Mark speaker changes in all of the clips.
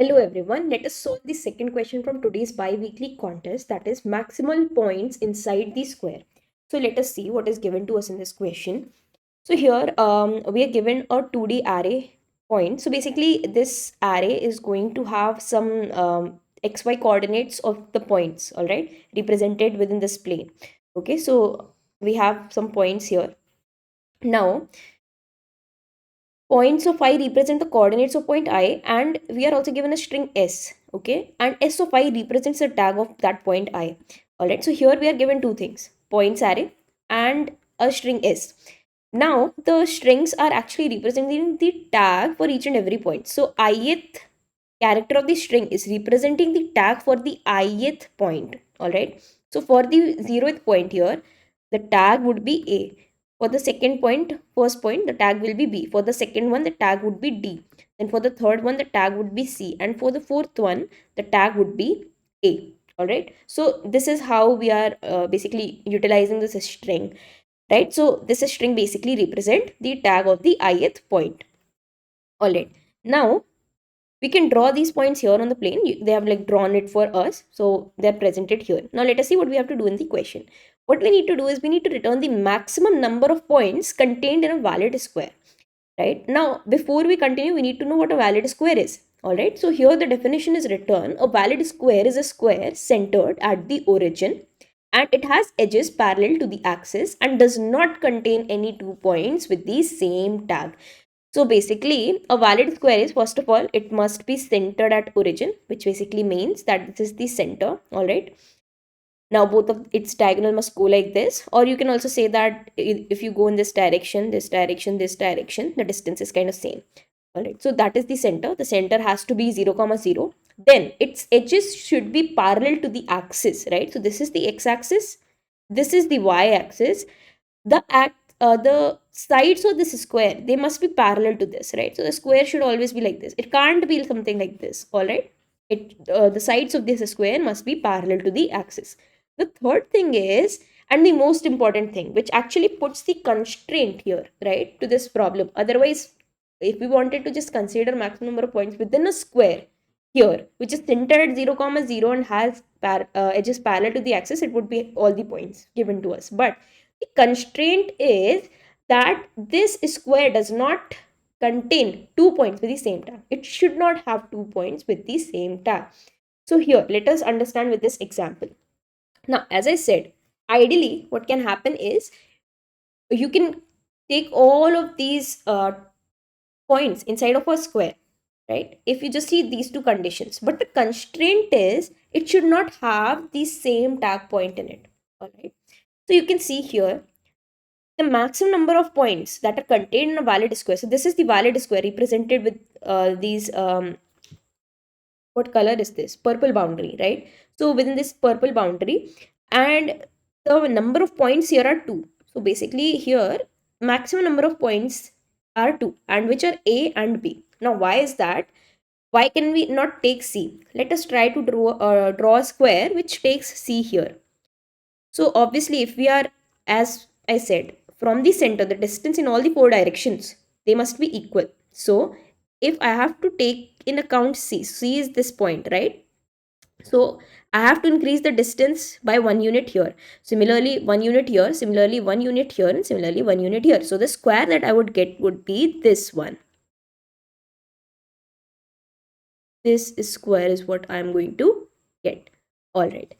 Speaker 1: Hello everyone, let us solve the second question from today's bi-weekly contest, that is maximal points inside the square. So let us see what is given to us in this question. So here we are given a 2D array point. So basically this array is going to have some xy coordinates of the points, all right, represented within this plane. Okay, so we have some points here. Now points of I represent the coordinates of point I, and we are also given a string s. Okay, and s of I represents the tag of that point I. All right, so here we are given two things: points array and a string s. Now the strings are actually representing the tag for each and every point. So ith character of the string is representing the tag for the ith point. All right, so for the 0th point here, the tag would be a. For the second point, first point, the tag will be b. For the second one, the tag would be d. And for the third one, the tag would be c. And for the fourth one, the tag would be a. All right, so this is how we are basically utilizing this string, right? So this string basically represent the tag of the ith point. All right, now we can draw these points here on the plane. They have like drawn it for us, so they're presented here. Now let us see what we have to do in the question. What we need to do is we need to return the maximum number of points contained in a valid square. Right, now before we continue, we need to know what a valid square is. All right, so here the definition is written: a valid square is a square centered at the origin, and it has edges parallel to the axis and does not contain any two points with the same tag. So basically, a valid square is, first of all, it must be centered at origin, which basically means that this is the center. All right. Now both of its diagonal must go like this, or you can also say that if you go in this direction, this direction, this direction, the distance is kind of same. All right. So that is the center. The center has to be 0, comma 0. Then its edges should be parallel to the axis, right? So this is the x-axis. This is the y-axis. The sides of this square, they must be parallel to this, right? So the square should always be like this. It can't be something like this. All right, the sides of this square must be parallel to the axis. The third thing is, and the most important thing, which actually puts the constraint here, right, to this problem. Otherwise, if we wanted to just consider maximum number of points within a square here, which is centered at 0, comma 0 and has edges parallel to the axis, it would be all the points given to us. But the constraint is that this square does not contain two points with the same tag. It should not have 2 points with the same tag. So here, let us understand with this example. Now, as I said, ideally, what can happen is you can take all of these points inside of a square, right? If you just see these two conditions, but the constraint is it should not have the same tag point in it. All right. So you can see here the maximum number of points that are contained in a valid square. So this is the valid square represented with these what color is this? Purple boundary, right? So within this purple boundary, and the number of points here are 2. So basically here maximum number of points are 2, and which are A and B. Now why is that? Why can we not take C? Let us try to draw a square which takes C here. So obviously, if we are, as I said, from the center, the distance in all the four directions, they must be equal. So if I have to take in account C, C is this point, right? So I have to increase the distance by 1 unit here. Similarly, 1 unit here, similarly 1 unit here, and similarly 1 unit here. So the square that I would get would be this one. This square is what I am going to get. All right.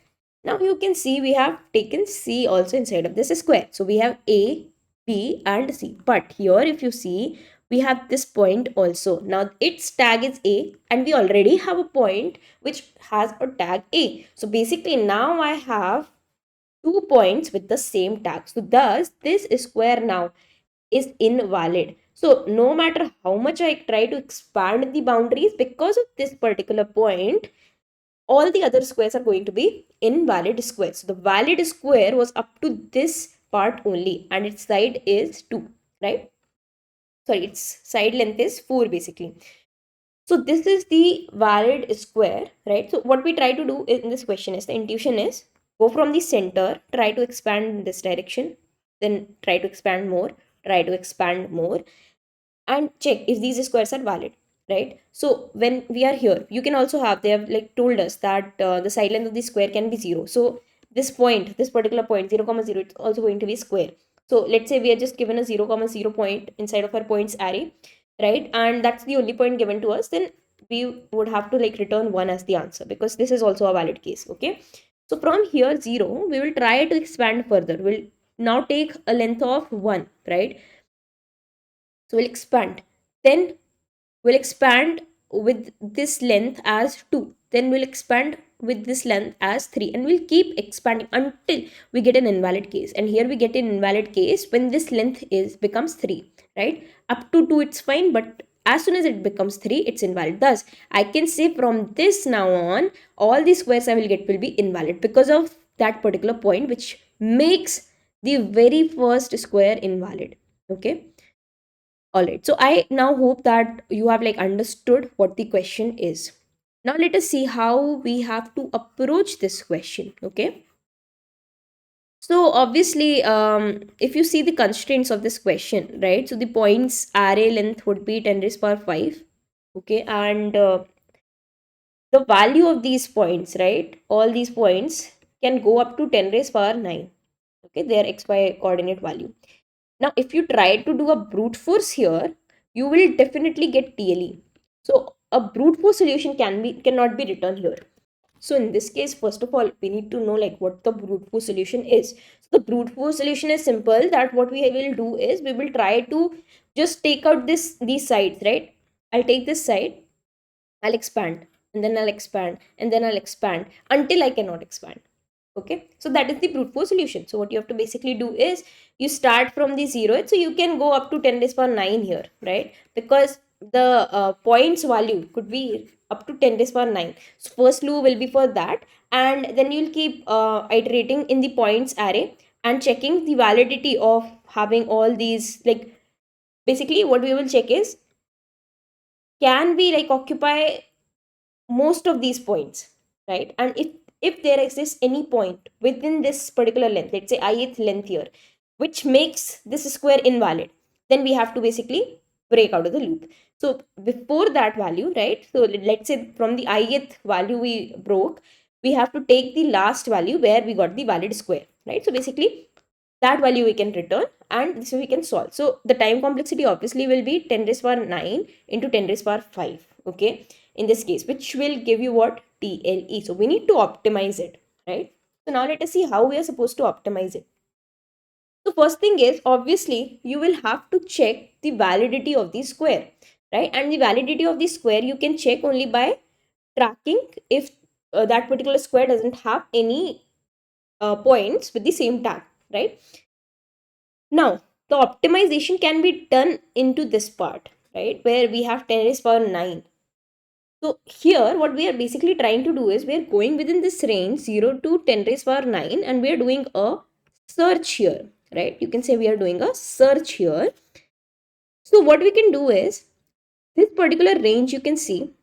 Speaker 1: Now you can see we have taken C also inside of this square. So we have A, B and C. But here if you see, we have this point also. Now its tag is A, and we already have a point which has a tag A. So basically now I have 2 points with the same tag. So thus this square now is invalid. So no matter how much I try to expand the boundaries, because of this particular point, all the other squares are going to be invalid squares. So the valid square was up to this part only, and its side is 2, right? Sorry, its side length is 4 basically. So this is the valid square, right? So what we try to do in this question is, the intuition is, go from the center, try to expand in this direction, then try to expand more, try to expand more, and check if these squares are valid. right? So when we are here, you can also have, they have like told us that the side length of the square can be 0. So this point, this particular point 0 comma 0, it's also going to be square. So let's say we are just given a 0 comma 0 point inside of our points array, right? And that's the only point given to us. Then we would have to like return 1 as the answer, because this is also a valid case. Okay, so from here 0, we will try to expand further. We'll now take a length of 1, right? So we'll expand. Then we'll expand with this length as 2. Then we'll expand with this length as 3. And we'll keep expanding until we get an invalid case. And here we get an invalid case when this length is becomes 3, right? Up to 2 it's fine, but as soon as it becomes 3, it's invalid. Thus, I can say from this now on, all the squares I will get will be invalid because of that particular point, which makes the very first square invalid. Okay. All right. So I now hope that you have like understood what the question is. Now let us see how we have to approach this question. Okay. So obviously, if you see the constraints of this question, right? So the points array length would be 10 raised power 5. Okay. And the value of these points, right? All these points can go up to 10 raised power 9. Okay. Their xy coordinate value. Now, if you try to do a brute force here, you will definitely get TLE. So a brute force solution cannot be written here. So in this case, first of all, we need to know like what the brute force solution is. So the brute force solution is simple, that what we will do is we will try to just take out these sides, right? I'll take this side, I'll expand, and then I'll expand, and then I'll expand until I cannot expand. Okay, so that is the brute force solution. So what you have to basically do is you start from the 0, so you can go up to 10 raised power 9 here, right? Because the points value could be up to 10 raised power 9. So first loop will be for that, and then you'll keep iterating in the points array and checking the validity of having all these. Like basically what we will check is, can we like occupy most of these points, right? And if there exists any point within this particular length, let's say ith length here, which makes this square invalid, then we have to basically break out of the loop. So before that value, right? So let's say from the ith value we broke, we have to take the last value where we got the valid square, right? So basically that value we can return, and this we can solve. So the time complexity obviously will be 10 raised power 9 into 10 raised power 5. Okay, in this case, which will give you what? TLE. So we need to optimize it, right? So now let us see how we are supposed to optimize it. So first thing is, obviously you will have to check the validity of the square, right? And the validity of the square you can check only by tracking if that particular square doesn't have any points with the same tag, right? Now, the optimization can be done into this part, right? Where we have 10 raised power 9. So here, what we are basically trying to do is we are going within this range 0 to 10 raised power 9, and we are doing a search here, right? You can say we are doing a search here. So what we can do is, this particular range you can see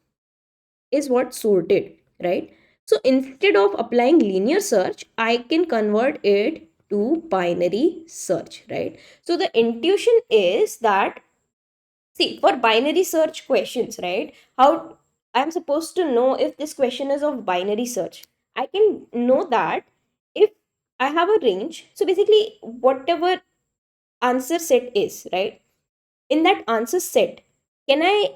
Speaker 1: is what sorted, right? So instead of applying linear search, I can convert it to binary search, right? So the intuition is that, see, for binary search questions, right? How I'm supposed to know if this question is of binary search? I can know that if I have a range. So basically, whatever answer set is, right? In that answer set, can I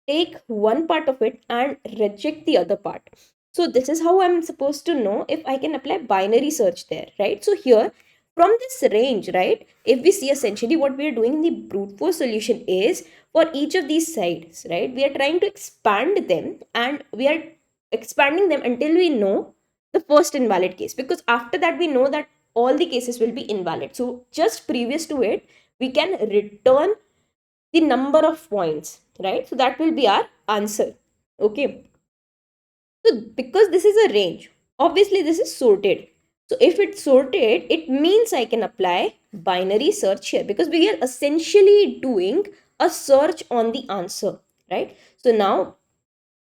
Speaker 1: take one part of it and reject the other part? So this is how I'm supposed to know if I can apply binary search there, right? So here, from this range, right, if we see essentially what we are doing in the brute force solution is, for each of these sides, right, we are trying to expand them, and we are expanding them until we know the first invalid case, because after that we know that all the cases will be invalid. So just previous to it, we can return the number of points, right? So that will be our answer. Okay, so because this is a range, obviously this is sorted. So if it's sorted, it means I can apply binary search here, because we are essentially doing a search on the answer, right? So now,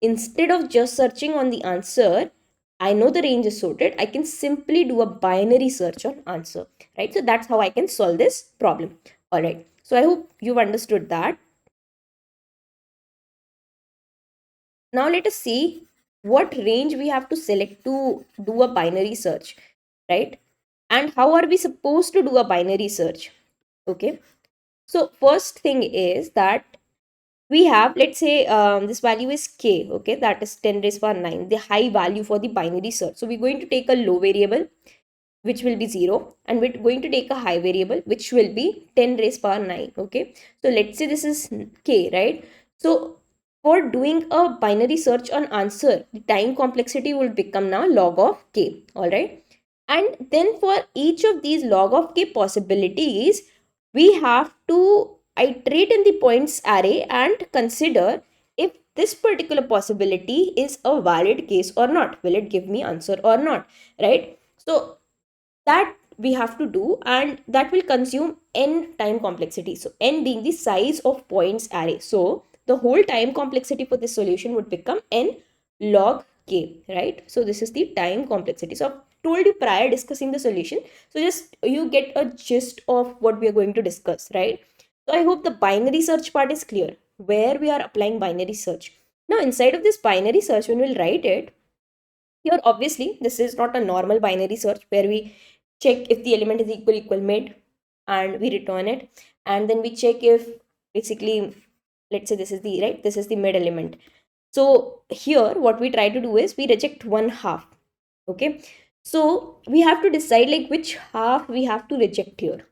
Speaker 1: instead of just searching on the answer, I know the range is sorted, I can simply do a binary search on answer, right? So that's how I can solve this problem. All right, so I hope you've understood that. Now let us see what range we have to select to do a binary search, right? And how are we supposed to do a binary search? Okay. So first thing is that we have, let's say, this value is k, okay, that is 10 raised power 9, the high value for the binary search. So we're going to take a low variable, which will be 0, and we're going to take a high variable, which will be 10 raised power 9, okay. So let's say this is k, right? So for doing a binary search on answer, the time complexity will become now log of k, all right. And then for each of these log of k possibilities, we have to iterate in the points array and consider if this particular possibility is a valid case or not. Will it give me answer or not, right? So that we have to do, and that will consume n time complexity. So n being the size of points array. So the whole time complexity for this solution would become n log k, right? So this is the time complexity. So I've told you prior discussing the solution. So just you get a gist of what we are going to discuss, right? So I hope the binary search part is clear, where we are applying binary search. Now inside of this binary search, when we'll write it, here, obviously, this is not a normal binary search where we check if the element is equal mid and we return it. And then we check if basically, let's say this is the right, this is the mid element. So here, what we try to do is we reject one half. Okay. So we have to decide like which half we have to reject here.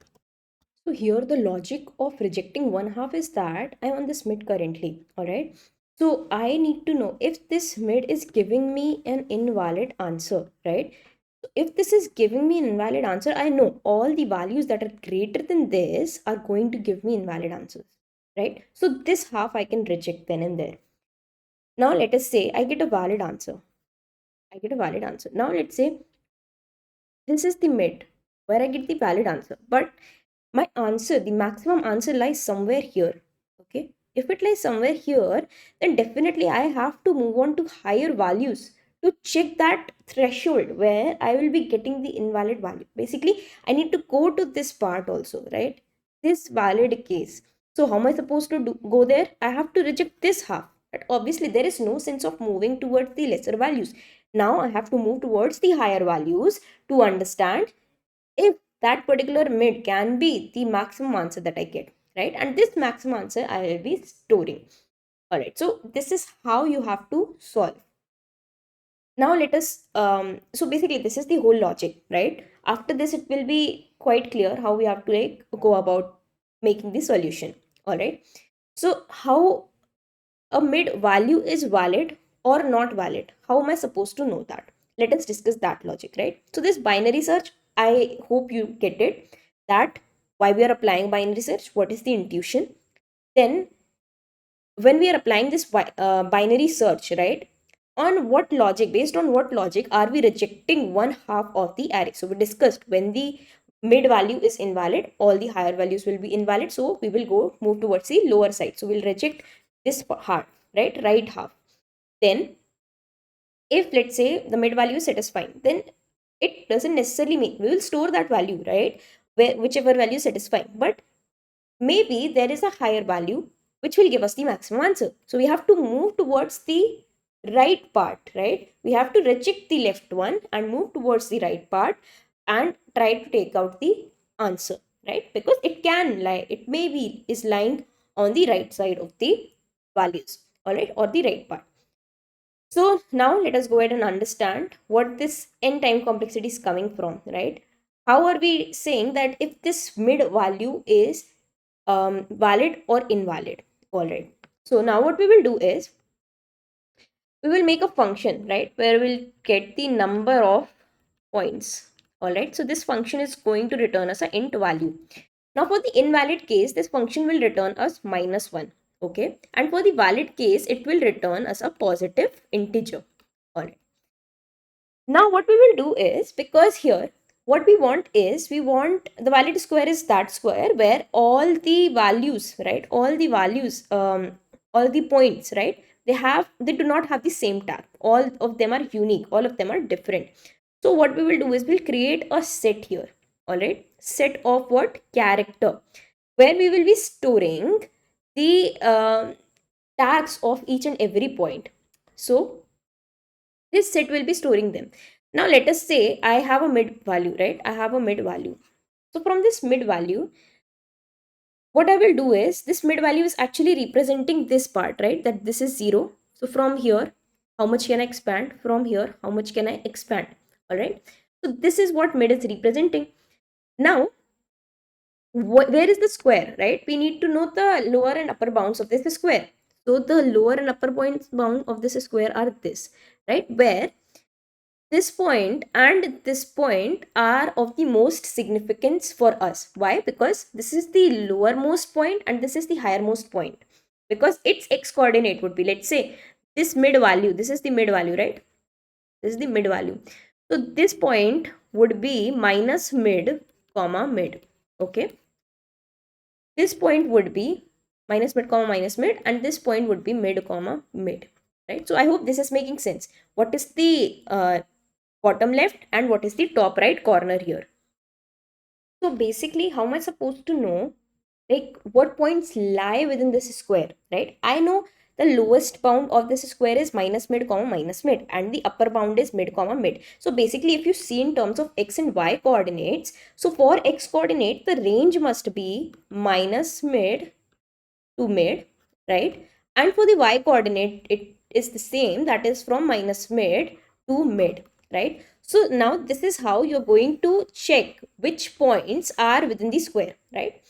Speaker 1: So here the logic of rejecting one half is that I'm on this mid currently. All right. So I need to know if this mid is giving me an invalid answer, right? So if this is giving me an invalid answer, I know all the values that are greater than this are going to give me invalid answers, right? So this half I can reject then and there. Now let us say I get a valid answer. I get a valid answer. Now let's say this is the mid where I get the valid answer. But my answer, the maximum answer lies somewhere here. Okay. If it lies somewhere here, then definitely I have to move on to higher values to check that threshold where I will be getting the invalid value. Basically, I need to go to this part also, right? This valid case. So how am I supposed to go there? I have to reject this half. But obviously, there is no sense of moving towards the lesser values. Now I have to move towards the higher values to understand if that particular mid can be the maximum answer that I get, right? And this maximum answer I will be storing. All right. So this is how you have to solve. Now let us, so basically this is the whole logic, right? After this, it will be quite clear how we have to like go about making the solution. All right. So how a mid value is valid or not valid? How am I supposed to know that? Let us discuss that logic, right? So this binary search, I hope you get it, that why we are applying binary search, what is the intuition. Then when we are applying this binary search, right, on what logic, based on what logic are we rejecting one half of the array? So we discussed when the mid value is invalid, all the higher values will be invalid, so we will go move towards the lower side. So we'll reject this half, right half. Then if let's say the mid value is satisfying, then it doesn't necessarily mean we will store that value, right, where whichever value is satisfying, but maybe there is a higher value which will give us the maximum answer. So we have to move towards the right part, right? We have to reject the left one and move towards the right part and try to take out the answer, right? Because it can lie, it maybe is lying on the right side of the values, all right, or the right part. So now let us go ahead and understand what this n time complexity is coming from, right? How are we saying that if this mid value is valid or invalid? All right. So now what we will do is we will make a function, right, where we'll get the number of points. All right. So this function is going to return us an int value. Now for the invalid case, this function will return us -1. Okay. And for the valid case, it will return us a positive integer. All right. Now what we will do is, because here what we want is, we want the valid square is that square where all the values, right, all the values, all the points, right, they do not have the same tag. All of them are unique, all of them are different. So what we will do is we'll create a set here. All right, set of what? Character, where we will be storing the tags of each and every point. So this set will be storing them. Now let us say I have a mid value, right? I have a mid value. So from this mid value, what I will do is this mid value is actually representing this part, right? That this is 0. So from here, how much can I expand? From here, how much can I expand? All right. So this is what mid is representing. Now, where is the square, right? We need to know the lower and upper bounds of this square. So the lower and upper points bound of this square are this, right? Where this point and this point are of the most significance for us. Why? Because this is the lowermost point and this is the highermost point. Because its x coordinate would be, let's say, this mid value. This is the mid value, right? This is the mid value. So this point would be minus mid, comma mid. Okay. This point would be minus mid, comma minus mid, and this point would be mid, comma mid. Right. So I hope this is making sense. What is the bottom left and what is the top right corner here? So basically, how am I supposed to know like what points lie within this square, right? I know the lowest bound of this square is minus mid, comma minus mid, and the upper bound is mid, comma mid. So basically, if you see in terms of x and y coordinates, so for x coordinate, the range must be minus mid to mid, right? And for the y coordinate, it is the same, that is from minus mid to mid, right? So now this is how you're going to check which points are within the square, right?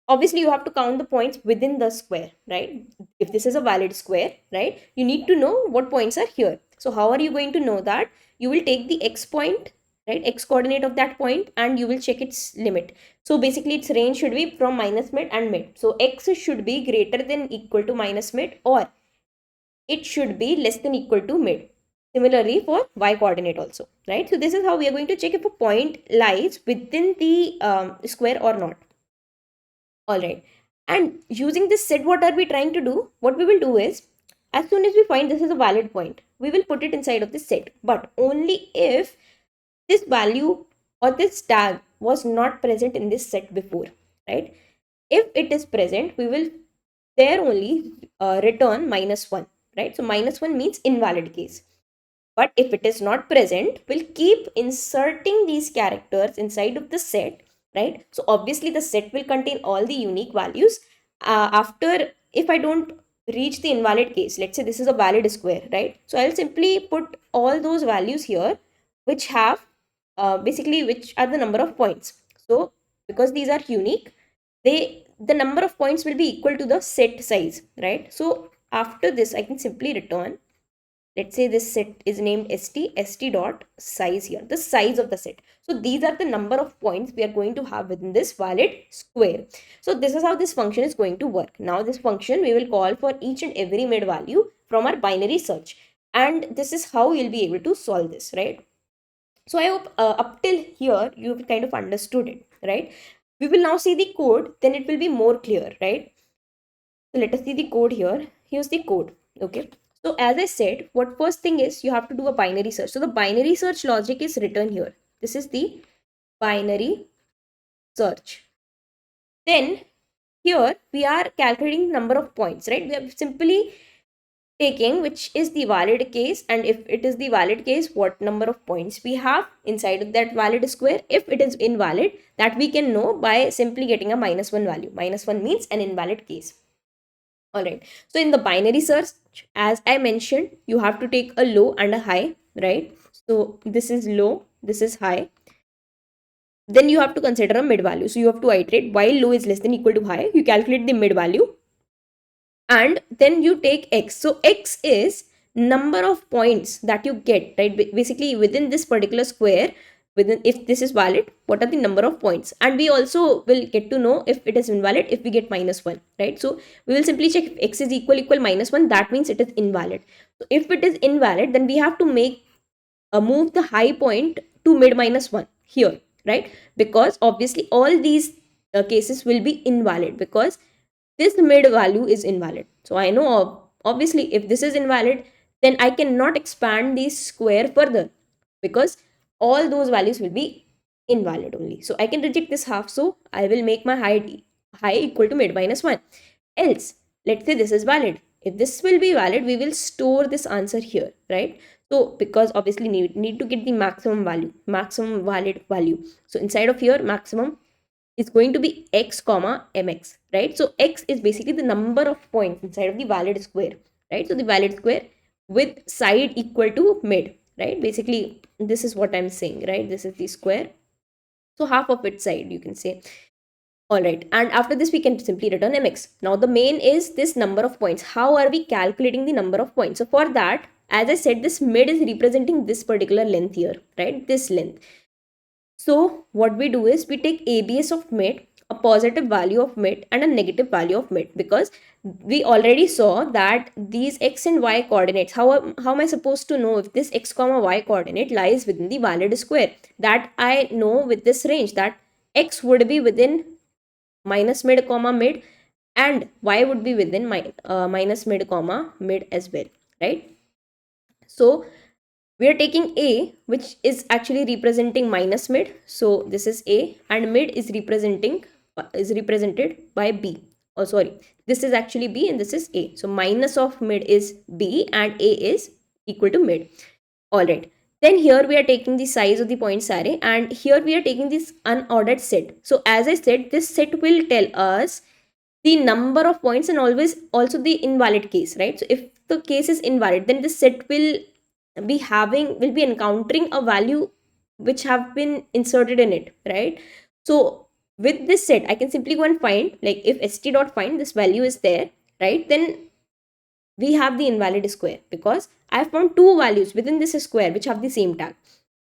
Speaker 1: Obviously you have to count the points within the square, right? If this is a valid square, right, you need to know what points are here. So how are you going to know that? You will take the x point, right, x coordinate of that point, and you will check its limit. So basically its range should be from minus mid and mid. So x should be greater than equal to minus mid, or it should be less than equal to mid. Similarly for y coordinate also, right? So this is how we are going to check if a point lies within the square or not. All right. And using this set, what are we trying to do? What we will do is, as soon as we find this is a valid point, we will put it inside of this set, but only if this value or this tag was not present in this set before, right? If it is present, we will there only return -1, right? So -1 means invalid case. But if it is not present, we'll keep inserting these characters inside of the set, right? So obviously the set will contain all the unique values. After, if I don't reach the invalid case, let's say this is a valid square, right? So I'll simply put all those values here, which have basically which are the number of points. So because these are unique, the number of points will be equal to the set size, right? So after this, I can simply return, let's say this set is named st dot size here, the size of the set. So these are the number of points we are going to have within this valid square. So this is how this function is going to work. Now this function we will call for each and every mid value from our binary search, and this is how you'll be able to solve this, right? So I hope up till here you've kind of understood it, right? We will now see the code, then it will be more clear, right? So let us see the code here. Here's the code. Okay. So as I said, what first thing is you have to do a binary search. So the binary search logic is written here. This is the binary search. Then here we are calculating number of points, right? We are simply taking which is the valid case, and if it is the valid case, what number of points we have inside of that valid square. If it is invalid, that we can know by simply getting a -1 value. -1 means an invalid case. All right. So in the binary search, as I mentioned, you have to take a low and a high, right? So this is low, this is high. Then you have to consider a mid value. So you have to iterate while low is less than equal to high. You calculate the mid value and then you take x. So x is number of points that you get, right? Basically within this particular square, within, if this is valid, what are the number of points? And we also will get to know if it is invalid if we get -1, right? So we will simply check if x is equal -1, that means it is invalid. So if it is invalid, then we have to make move the high point to mid -1 here, right? Because obviously all these cases will be invalid because this mid value is invalid. So I know obviously if this is invalid, then I cannot expand the square further because all those values will be invalid only. So I can reject this half. So I will make my high equal to mid -1. Else, let's say this is valid. If this will be valid, we will store this answer here, right? So because obviously need to get the maximum value, maximum valid value. So inside of here, maximum is going to be x comma mx, right? So x is basically the number of points inside of the valid square, right? So the valid square with side equal to mid, right? Basically this is what I'm saying, right? This is the square, so half of its side you can say. All right, and after this we can simply return mx. Now the main is this number of points. How are we calculating the number of points? So for that, as I said, this mid is representing this particular length here, right? This length. So what we do is we take ABS of mid, a positive value of mid and a negative value of mid, because we already saw that these x and y coordinates, how am I supposed to know if this x comma y coordinate lies within the valid square? That I know with this range, that x would be within minus mid comma mid and y would be within minus mid comma mid as well, right? So we are taking a, which is actually representing minus mid, so this is a, and mid is represented by b. Oh sorry, this is actually b and this is a, so minus of mid is b and a is equal to mid. All right, then here we are taking the size of the points array, and here we are taking this unordered set. So as I said, this set will tell us the number of points and always also the invalid case, right? So if the case is invalid, then this set will be encountering a value which have been inserted in it, right? So with this set I can simply go and find, like if st dot find this value is there, right, then we have the invalid square, because I have found two values within this square which have the same tag.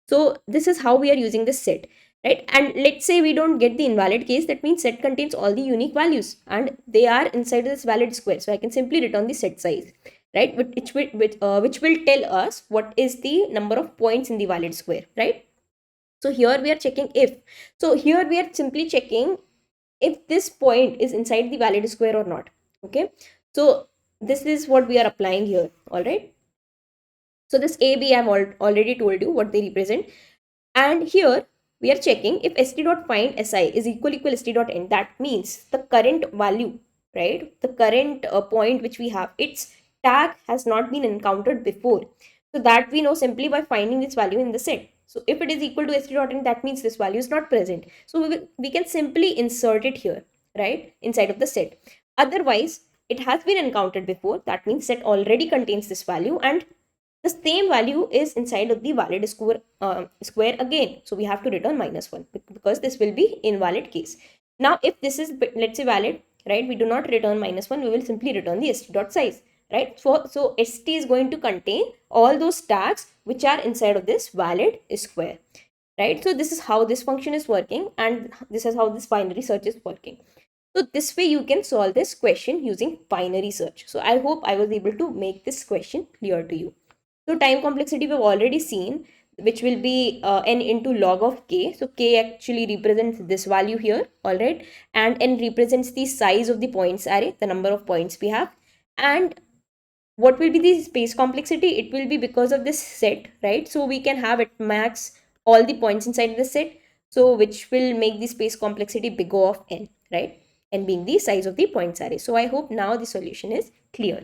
Speaker 1: So this is how we are using this set, right? And let's say we don't get the invalid case, that means set contains all the unique values and they are inside this valid square. So I can simply return the set size, right? Which will tell us what is the number of points in the valid square, right? So here we are checking if. So here we are simply checking if this point is inside the valid square or not. Okay. So this is what we are applying here. All right. So this A, B, I have already told you what they represent. And here we are checking if st dot find si is equal st dot end. That means the current value, right? The current point which we have, its tag has not been encountered before. So that we know simply by finding this value in the set. So if it is equal to st dot end, that means this value is not present. So we can simply insert it here, right? Inside of the set. Otherwise, it has been encountered before. That means set already contains this value and the same value is inside of the valid square again. So we have to return -1 because this will be invalid case. Now, if this is, let's say, valid, right, we do not return -1, we will simply return the st dot size, right? So st is going to contain all those tags which are inside of this valid square, right? So this is how this function is working and this is how this binary search is working. So this way you can solve this question using binary search. So I hope I was able to make this question clear to you. So time complexity we've already seen, which will be n into log of k. So k actually represents this value here, all right, and n represents the size of the points array, the number of points we have. And what will be the space complexity? It will be because of this set, right? So we can have at max all the points inside the set, so which will make the space complexity big O of n, right? N being the size of the points array. So I hope now the solution is clear.